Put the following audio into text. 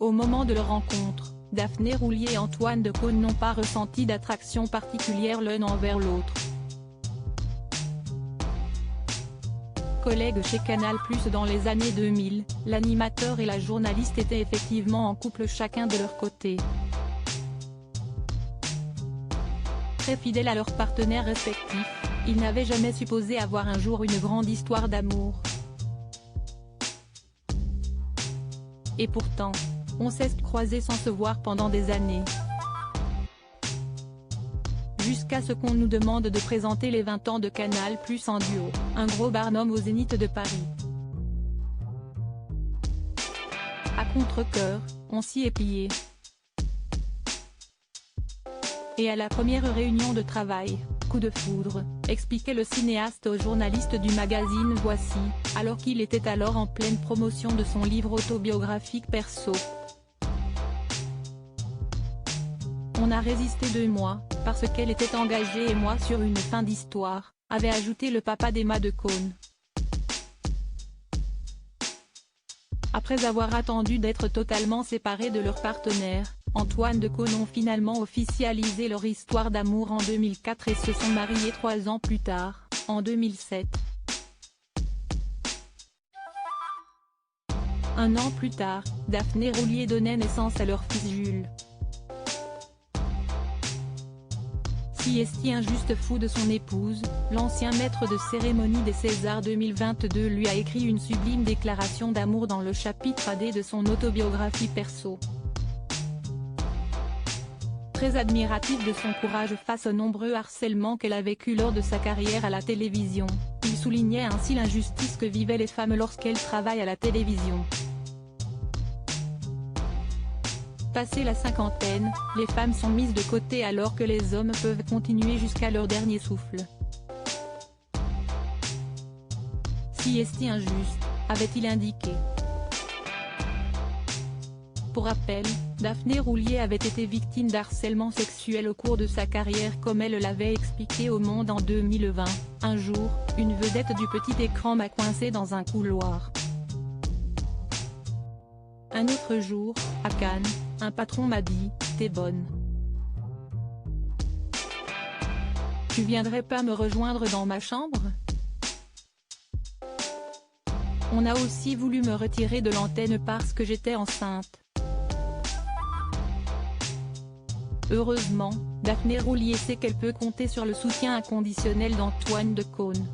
Au moment de leur rencontre, Daphné Roulier et Antoine Decaune n'ont pas ressenti d'attraction particulière l'un envers l'autre. Collègues chez Canal+ dans les années 2000, l'animateur et la journaliste étaient effectivement en couple chacun de leur côté. Très fidèles à leurs partenaires respectifs, ils n'avaient jamais supposé avoir un jour une grande histoire d'amour. Et pourtant, on s'est croisés sans se voir pendant des années. Jusqu'à ce qu'on nous demande de présenter les 20 ans de Canal+ en duo, un gros barnum au Zénith de Paris. À contre-cœur, on s'y est plié. Et à la première réunion de travail, coup de foudre, expliquait le cinéaste au journaliste du magazine Voici, alors qu'il était alors en pleine promotion de son livre autobiographique perso. On a résisté 2 mois, parce qu'elle était engagée et moi sur une fin d'histoire, avait ajouté le papa d'Emma Decaune. Après avoir attendu d'être totalement séparés de leur partenaire, Antoine Decaune ont finalement officialisé leur histoire d'amour en 2004 et se sont mariés 3 ans plus tard, en 2007. Un an plus tard, Daphné Roulier donnait naissance à leur fils Jules. Si est-il injuste fou de son épouse, l'ancien maître de cérémonie des Césars 2022 lui a écrit une sublime déclaration d'amour dans le chapitre AD de son autobiographie perso. Très admiratif de son courage face aux nombreux harcèlements qu'elle a vécu lors de sa carrière à la télévision, il soulignait ainsi l'injustice que vivaient les femmes lorsqu'elles travaillent à la télévision. Passé la cinquantaine, les femmes sont mises de côté alors que les hommes peuvent continuer jusqu'à leur dernier souffle. Si est-il injuste, avait-il indiqué. Pour rappel, Daphné Roulier avait été victime d'harcèlement sexuel au cours de sa carrière comme elle l'avait expliqué au Monde en 2020, un jour, une vedette du petit écran m'a coincé dans un couloir. Un autre jour, à Cannes, un patron m'a dit, t'es bonne. Tu viendrais pas me rejoindre dans ma chambre? On a aussi voulu me retirer de l'antenne parce que j'étais enceinte. Heureusement, Daphné Roulier sait qu'elle peut compter sur le soutien inconditionnel d'Antoine Decaune.